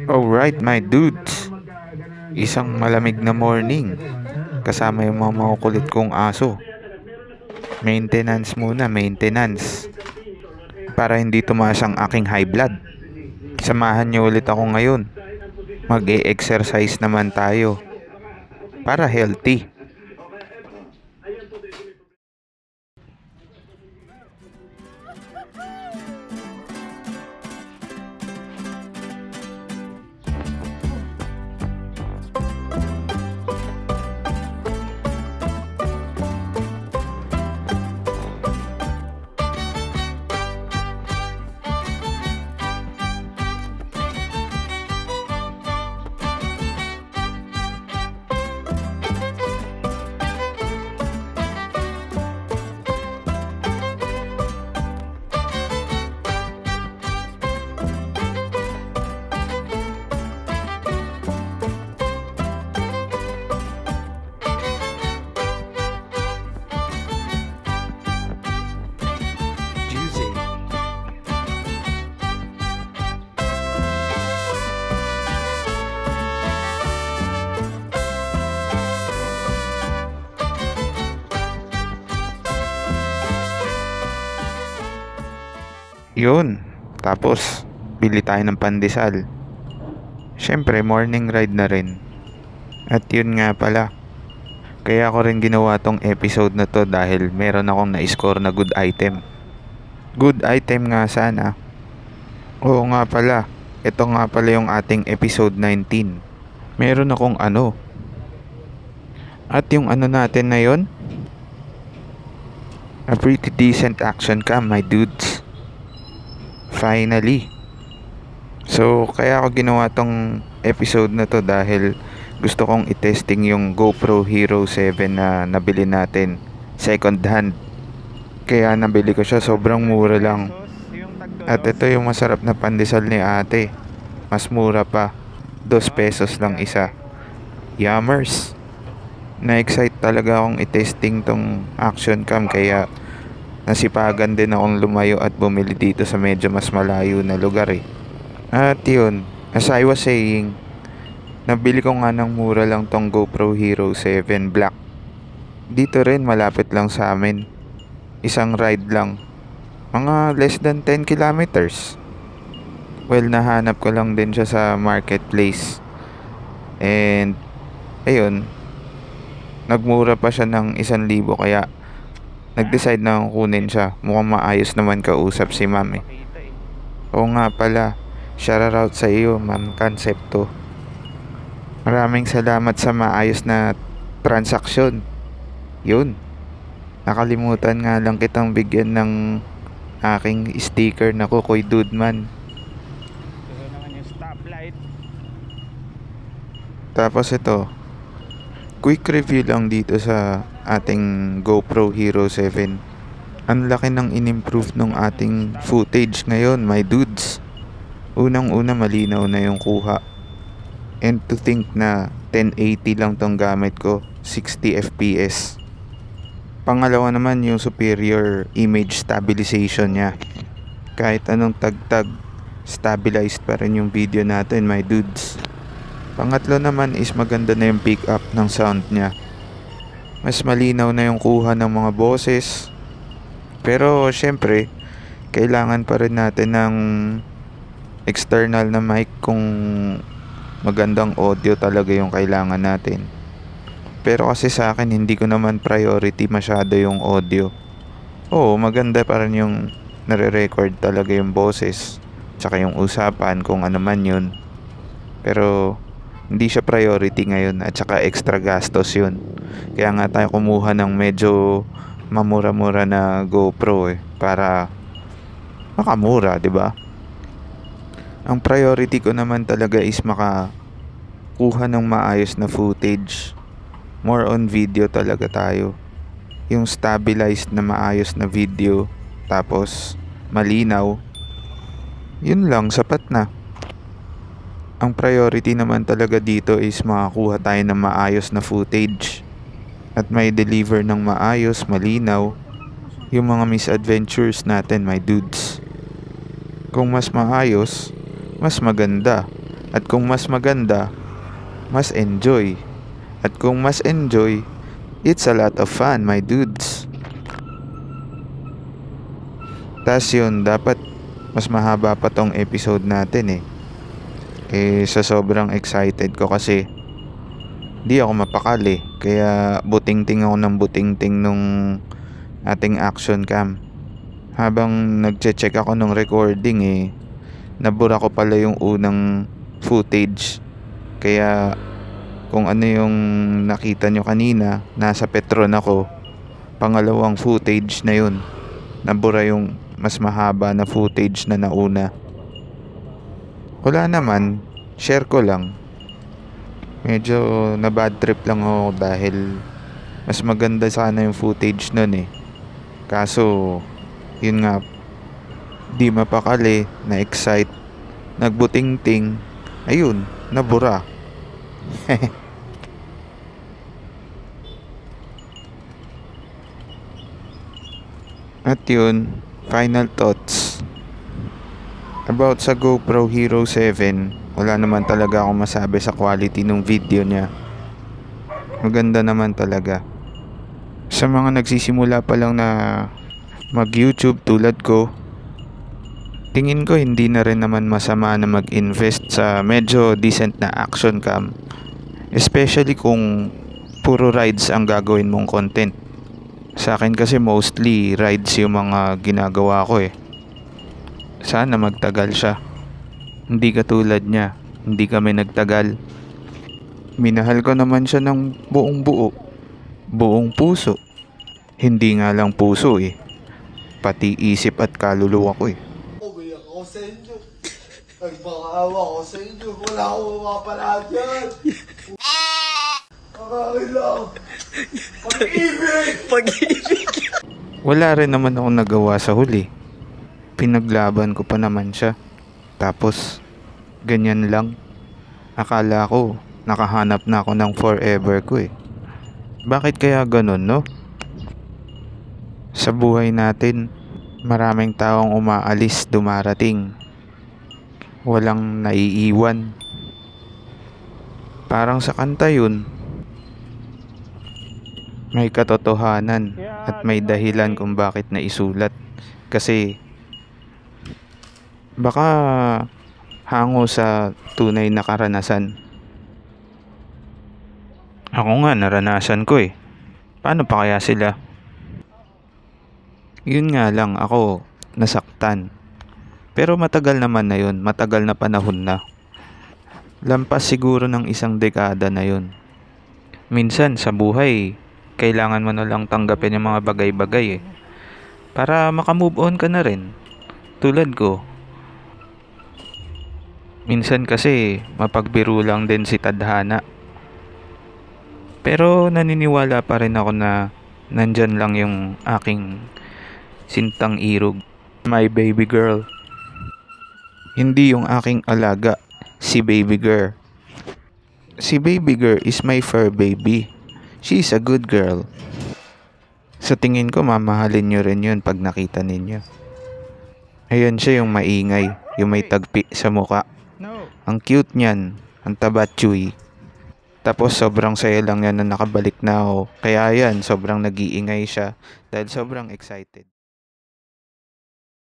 Alright my dudes, isang malamig na morning kasama yung mga makukulit kong aso. Maintenance muna, maintenance, para hindi tumaas ang aking high blood. Samahan niyo ulit ako ngayon. Mag-e-exercise naman tayo para healthy. Yun, tapos bili tayo ng pandesal. Syempre morning ride na rin. At yun nga pala, kaya ako rin ginawa tong episode na to dahil meron akong na-score na good item. Good item nga sana. Oo nga pala, ito nga pala yung ating episode 19. Meron akong ano. At yung ano natin na yun, a pretty decent action cam my dudes. Finally. So kaya ako ginawa tong episode na to dahil gusto kong i-testing yung GoPro Hero 7 na nabili natin second hand. Kaya nabili ko siya, sobrang mura lang. At ito yung masarap na pandesal ni ate, mas mura pa, 2 pesos lang isa. Yummers. Na-excite talaga akong i-testing tong action cam, kaya nasipagan din akong lumayo at bumili dito sa medyo mas malayo na lugar eh. At yun, as I was saying, nabili ko nga ng mura lang tong GoPro Hero 7 Black. Dito rin malapit lang sa amin. Isang ride lang. Mga less than 10 kilometers. Well, nahanap ko lang din siya sa marketplace. And ayun, nagmura pa siya ng 1,000 kaya nag-decide na akong kunin siya. Mukhang maayos naman kausap si ma'am eh. Oo nga pala, shout out sa iyo ma'am Concepto. Maraming salamat sa maayos na transaksyon. Yun, nakalimutan nga lang kitang bigyan ng aking sticker na Kukoy Dudeman. Ito naman yung stoplight. Tapos ito, quick review lang dito sa ating GoPro Hero 7. Ang laki ng in-improve ng ating footage ngayon my dudes. Unang-una, malinaw na yung kuha. And to think na 1080 lang tong gamit ko, 60 fps. Pangalawa naman yung superior image stabilization niya. Kahit anong tagtag, stabilized pa rin yung video natin my dudes. Pangatlo naman is maganda na yung pick up ng sound niya. Mas malinaw na yung kuha ng mga boses. Pero syempre, kailangan pa rin natin ng external na mic kung magandang audio talaga yung kailangan natin. Pero kasi sa akin, hindi ko naman priority masyado yung audio. Oo, maganda pa rin yung nare-record talaga yung boses, tsaka yung usapan kung ano man yun. Pero hindi siya priority ngayon, at saka extra gastos yun. Kaya nga tayo kumuha ng medyo mamura-mura na GoPro eh, para makamura, 'di ba? Ang priority ko naman talaga is makakuha ng maayos na footage. More on video talaga tayo. Yung stabilized na maayos na video, tapos malinaw. Yun lang, sapat na. Ang priority naman talaga dito is makakuha tayo ng maayos na footage at may deliver ng maayos, malinaw yung mga misadventures natin, my dudes. Kung mas maayos, mas maganda. At kung mas maganda, mas enjoy. At kung mas enjoy, it's a lot of fun, my dudes. Tas yun, dapat mas mahaba pa tong episode natin eh. Sa sobrang excited ko kasi di ako mapakali. Kaya buting-ting ako ng buting-ting nung ating action cam. Habang nagche-check ako ng recording nabura ko pala yung unang footage. Kaya kung ano yung nakita nyo kanina, nasa Petron ako. Pangalawang footage na yun. Nabura yung mas mahaba na footage na nauna. Wala naman, share ko lang. Medyo na bad trip lang ako dahil mas maganda sana yung footage nun eh. Kaso, yun nga, di mapakali, na-excite, nagbuting-ting, ayun, nabura. At yun, final thoughts. About sa GoPro Hero 7, wala naman talaga akong masabi sa quality ng video niya. Maganda naman talaga. Sa mga nagsisimula pa lang na mag-YouTube tulad ko, tingin ko hindi na rin naman masama na mag-invest sa medyo decent na action cam. Especially kung puro rides ang gagawin mong content. Sa akin kasi mostly rides yung mga ginagawa ko eh. Sana magtagal siya. Hindi katulad niya, hindi kami nagtagal. Minahal ko naman siya ng buong buo, buong puso. Hindi nga lang puso pati isip at kaluluwa ko Umiyak ako sa inyo. Nagpakaawa ako sa inyo. Wala akong mapapala dyan. Kakain lang. Pag-ibig! Wala rin naman akong nagawa sa huli. Pinaglaban ko pa naman siya. Tapos, ganyan lang. Akala ko, nakahanap na ako ng forever ko Bakit kaya ganun, no? Sa buhay natin, maraming taong umaalis, dumarating. Walang naiiwan. Parang sa kanta yun. May katotohanan at may dahilan kung bakit naisulat. Kasi baka hango sa tunay na karanasan. Ako nga naranasan ko Paano pa kaya sila? Yun nga lang ako nasaktan. Pero matagal naman na yun, matagal na panahon na. Lampas siguro ng 1 dekada na yun. Minsan sa buhay, kailangan mo na lang tanggapin yung mga bagay-bagay para makamove on ka na rin. Tulad ko. Minsan kasi mapagbiro lang din si tadhana. Pero naniniwala pa rin ako na nandyan lang yung aking sintang irog, my baby girl. Hindi yung aking alaga, si baby girl. Si baby girl is my fur baby. She's a good girl. Sa tingin ko mamahalin nyo rin yun pag nakita ninyo. Ayan siya yung maingay, yung may tagpi sa muka. Ang cute niyan, ang tabatsuy. Tapos sobrang saya lang yan na nakabalik na ako. Kaya yan, sobrang nag-iingay siya dahil sobrang excited.